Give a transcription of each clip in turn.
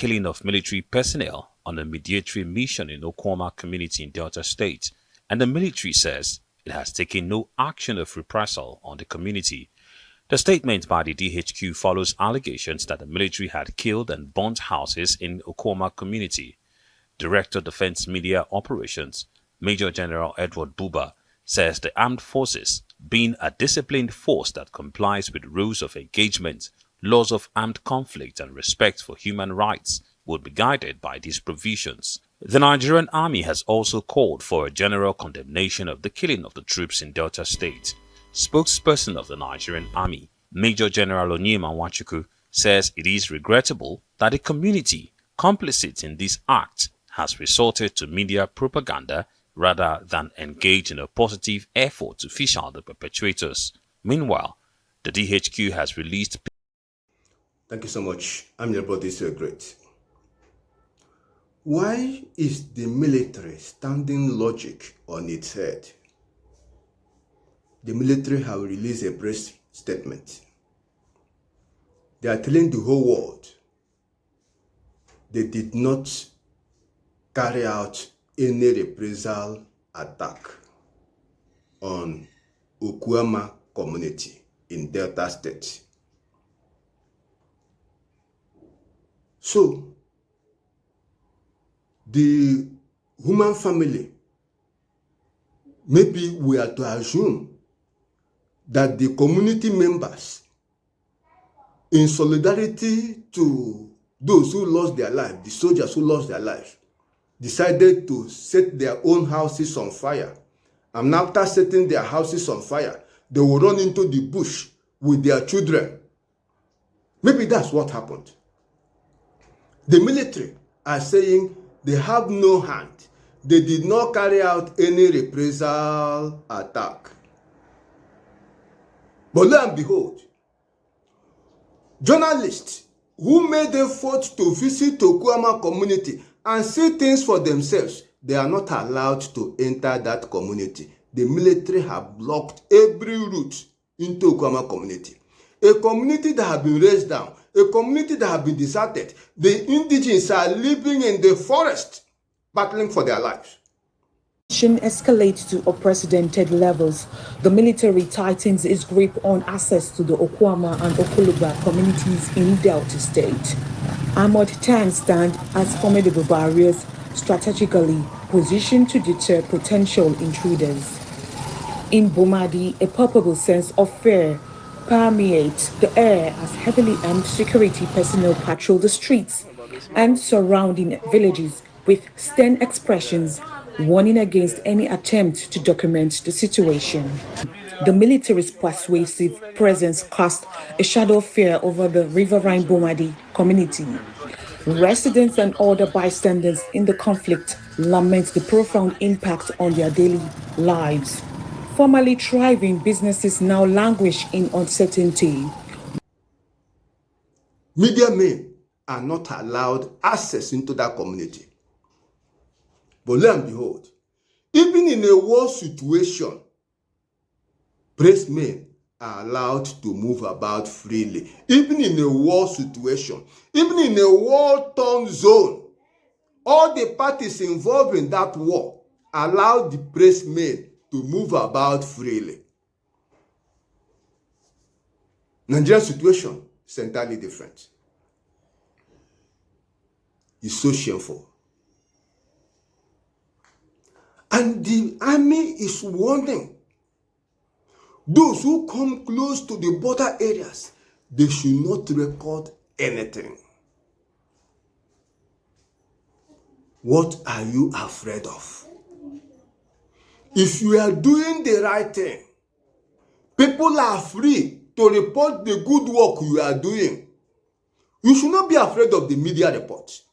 killing of military personnel on a mediatory mission in Okuama community in Delta State, and the military says it has taken no action of reprisal on the community. The statement by the DHQ follows allegations that the military had killed and burnt houses in Okuama community. Director Defense Media Operations, Major General Edward Buba, says the armed forces, being a disciplined force that complies with rules of engagement, laws of armed conflict and respect for human rights, would be guided by these provisions. The Nigerian Army has also called for a general condemnation of the killing of the troops in Delta State. Spokesperson of the Nigerian Army, Major General Onyema Nwachukwu, says it is regrettable that the community, complicit in this act, has resorted to media propaganda rather than engage in a positive effort to fish out the perpetrators. Meanwhile, the DHQ has released... Thank you so much. I'm your brother, so great. Why is the military standing logic on its head? The military have released a press statement. They are telling the whole world they did not carry out any reprisal attack on Okuama community in Delta State. So, the human family, maybe we are to assume that the community members, in solidarity to those who lost their life, the soldiers who lost their lives, decided to set their own houses on fire. And after setting their houses on fire, they will run into the bush with their children. Maybe that's what happened. The military are saying they have no hand. They did not carry out any reprisal attack. But lo and behold, journalists who made effort to visit Okuama community and see things for themselves, they are not allowed to enter that community. The military have blocked every route into Okuama community. A community that has been raised down, a community that has been deserted. The indigenes are living in the forest, battling for their lives. Escalates to unprecedented levels. The military tightens its grip on access to the Okuama and Okuluba communities in Delta State. Armored tanks stand as formidable barriers strategically positioned to deter potential intruders. In Bomadi, a palpable sense of fear permeates the air as heavily armed security personnel patrol the streets and surrounding villages with stern expressions warning against any attempt to document the situation. The military's persuasive presence cast a shadow of fear over the riverine Bomadi community. Residents and other bystanders in the conflict lament the profound impact on their daily lives. Formerly thriving businesses now languish in uncertainty. Media men are not allowed access into that community. But lo and behold, even in a war situation, press men are allowed to move about freely. Even in a war situation, even in a war-torn zone, all the parties involved in that war allow the press men to move about freely. Nigerian situation is entirely different. It's so shameful. And the army is warning those who come close to the border areas, they should not record anything. What are you afraid of? If you are doing the right thing, people are free to report the good work you are doing. You should not be afraid of the media reports.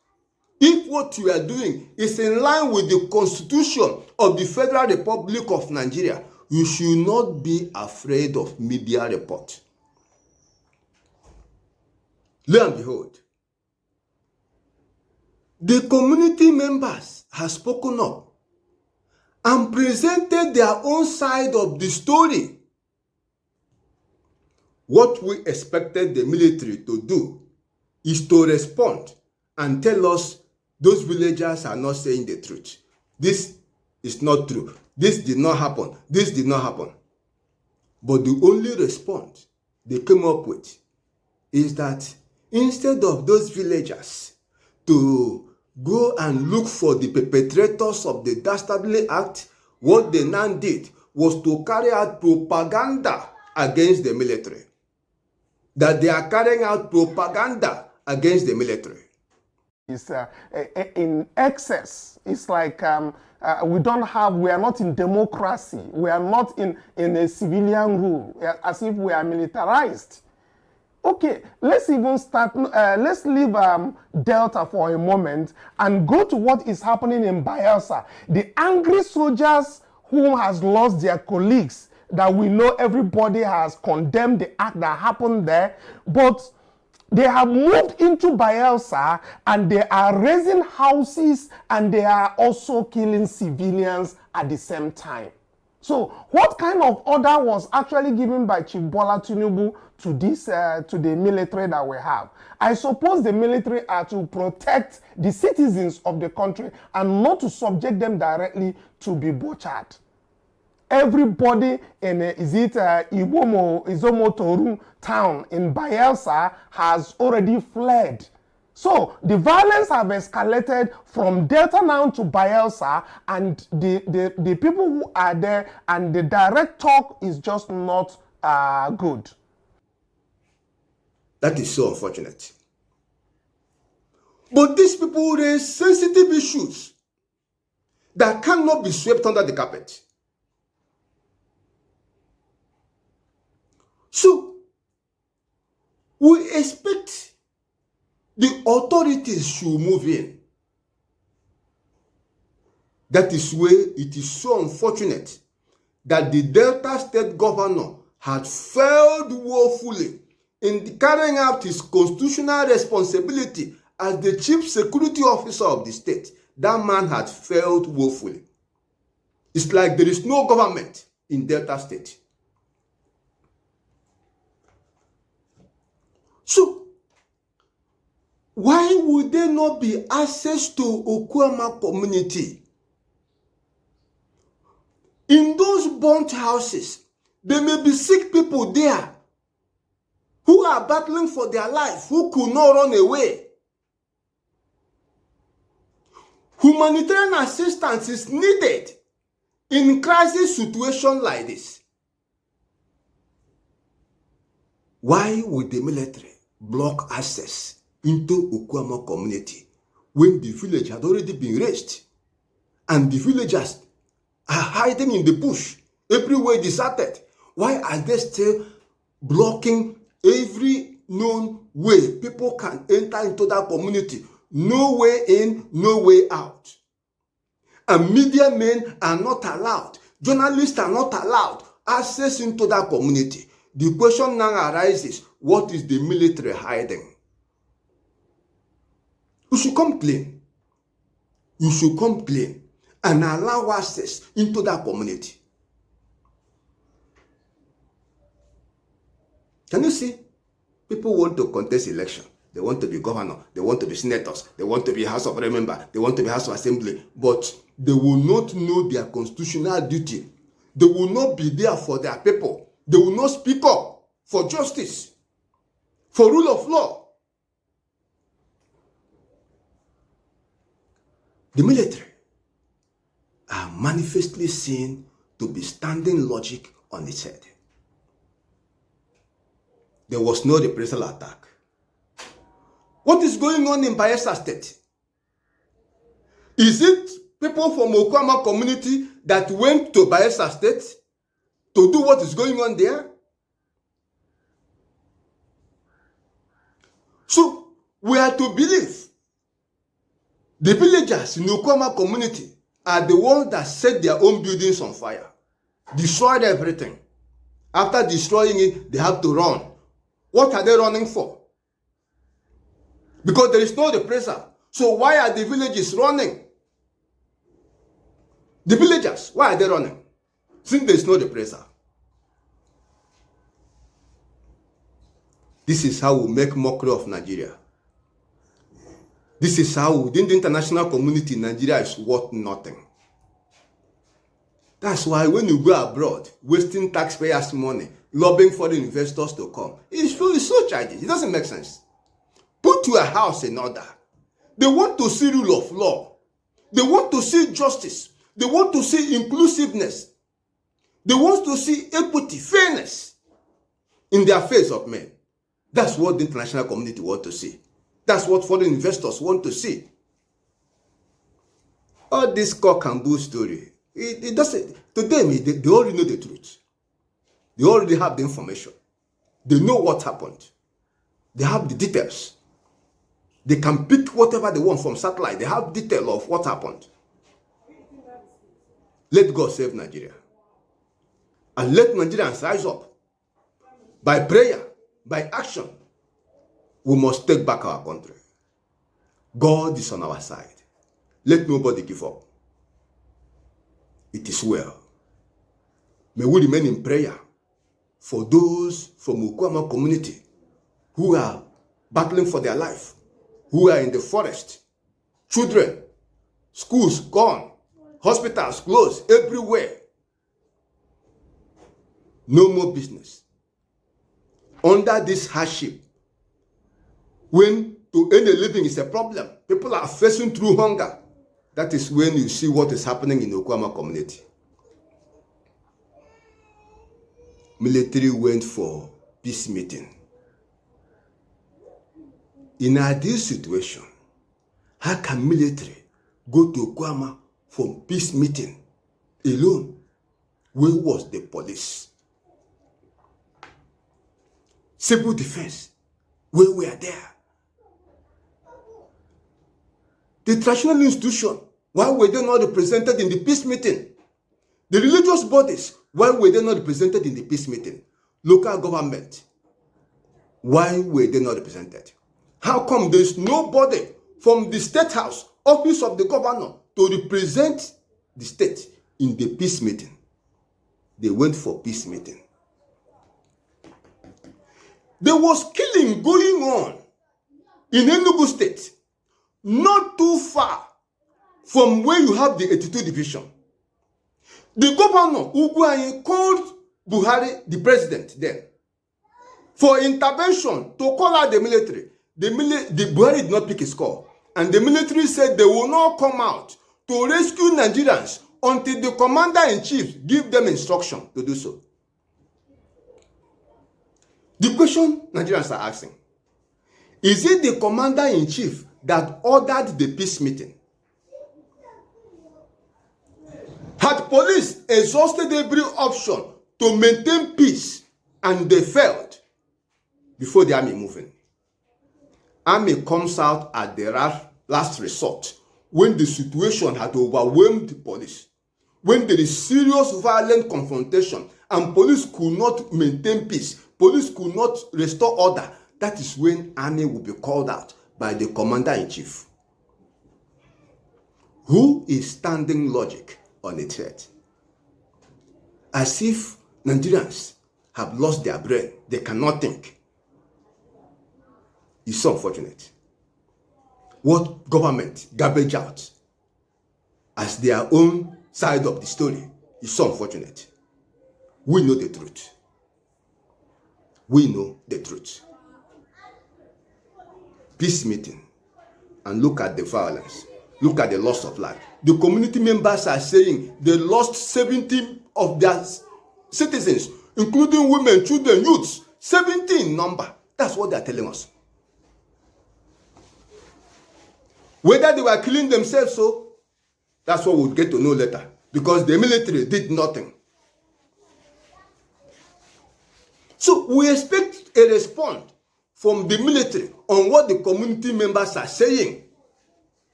If what you are doing is in line with the Constitution of the Federal Republic of Nigeria, you should not be afraid of media reports. Lo and behold, the community members have spoken up and presented their own side of the story. What we expected the military to do is to respond and tell us those villagers are not saying the truth. This is not true. This did not happen. This did not happen. But the only response they came up with is that instead of those villagers to go and look for the perpetrators of the dastardly act, what they now did was to carry out propaganda against the military. That they are carrying out propaganda against the military. It's in excess. It's like we are not in democracy. We are not in a civilian rule, as if we are militarized. Okay, let's even start, let's leave Delta for a moment and go to what is happening in Bayelsa. The angry soldiers who has lost their colleagues, that we know everybody has condemned the act that happened there, but they have moved into Bayelsa and they are raising houses and they are also killing civilians at the same time. So what kind of order was actually given by Chief Bola Tinubu to this to the military that we have? I suppose the military are to protect the citizens of the country and not to subject them directly to be butchered. Everybody in Izomo Toru town in Bayelsa has already fled. So the violence have escalated from Delta now to Bayelsa, and the people who are there, and the direct talk is just not good. That is so unfortunate. But these people raise sensitive issues that cannot be swept under the carpet. So, we expect the authorities should move in. That is why it is so unfortunate that the Delta State Governor had failed woefully in carrying out his constitutional responsibility as the Chief Security Officer of the state. That man had failed woefully. It's like there is no government in Delta State. So, why would there not be access to Okuama community? In those burnt houses, there may be sick people there who are battling for their life, who could not run away. Humanitarian assistance is needed in crisis situation like this. Why would the military block access into Okuama community when the village had already been raised and the villagers are hiding in the bush, everywhere deserted? Why are they still blocking every known way people can enter into that community? No way in, no way out. And media men are not allowed, journalists are not allowed access into that community. The question now arises, what is the military hiding? You should come clean. You should come clean and allow access into that community. Can you see? People want to contest election. They want to be governor. They want to be senators. They want to be House of Remember. They want to be House of Assembly. But they will not know their constitutional duty. They will not be there for their people. They will not speak up for justice, for rule of law. The military are manifestly seen to be standing logic on its head. There was no reprisal attack. What is going on in Bayelsa State? Is it people from Okuama community that went to Bayelsa State to do what is going on there? So, we are to believe the villagers in Okuama community are the ones that set their own buildings on fire, destroyed everything. After destroying it, they have to run. What are they running for? Because there is no reprisal. So why are the villages running? The villagers, why are they running? Since there is no reprisal. This is how we make mockery of Nigeria. This is how within the international community, Nigeria is worth nothing. That's why when you go abroad, wasting taxpayers' money, lobbying foreign investors to come, it's so childish. It doesn't make sense. Put your house in order. They want to see rule of law. They want to see justice. They want to see inclusiveness. They want to see equity, fairness in the affairs of men. That's what the international community want to see. That's what foreign investors want to see. All this cock and bull story, it doesn't, to them, they already know the truth. They already have the information. They know what happened. They have the details. They can pick whatever they want from satellite. They have detail of what happened. Let God save Nigeria. And let Nigerians rise up. By prayer, by action, we must take back our country. God is on our side. Let nobody give up. It is well. May we remain in prayer for those from Okuama community who are battling for their life, who are in the forest, children, schools gone, hospitals closed everywhere. No more business. Under this hardship, when to earn a living is a problem, people are facing through hunger. That is when you see what is happening in the Okuama community. Military went for peace meeting. In a ideal situation, how can military go to Okuama for peace meeting alone? Where was the police? Civil defense, where were there? The traditional institution, why were they not represented in the peace meeting? The religious bodies, why were they not represented in the peace meeting? Local government, why were they not represented? How come there is nobody from the state house, office of the governor, to represent the state in the peace meeting? They went for peace meeting. There was killing going on in Enugu State, not too far from where you have the 82 division. The governor, Ugwuanyi, called Buhari, the president then, for intervention to call out the military. The Buhari did not pick his call. And the military said they will not come out to rescue Nigerians until the commander-in-chief give them instruction to do so. The question Nigerians are asking, is it the commander-in-chief that ordered the peace meeting? Had police exhausted every option to maintain peace and they failed before the army moving? Army comes out at the last resort when the situation had overwhelmed the police, when there is serious violent confrontation and police could not maintain peace, police could not restore order. That is when army will be called out by the commander-in-chief. Who is standing logic on its head? As if Nigerians have lost their brain, they cannot think. It's so unfortunate. What government garbage out as their own side of the story is so unfortunate. We know the truth. We know the truth. Peace meeting, and look at the violence. Look at the loss of life. The community members are saying they lost 70 of their citizens, including women, children, youths. 70 in number. That's what they are telling us. Whether they were killing themselves, so that's what we'll get to know later. Because the military did nothing. So we expect a response from the military on what the community members are saying.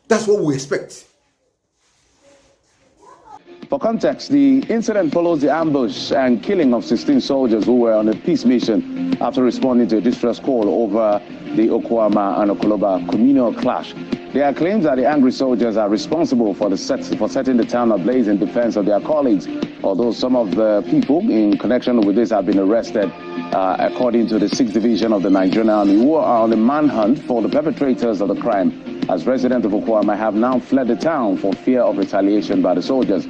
That's what we expect. For context, the incident follows the ambush and killing of 16 soldiers who were on a peace mission after responding to a distress call over the Okuama and Okoloba communal clash. There are claims that the angry soldiers are responsible for setting the town ablaze in defense of their colleagues, although some of the people in connection with this have been arrested according to the 6th Division of the Nigerian Army, who are on the manhunt for the perpetrators of the crime, as residents of Okuama have now fled the town for fear of retaliation by the soldiers.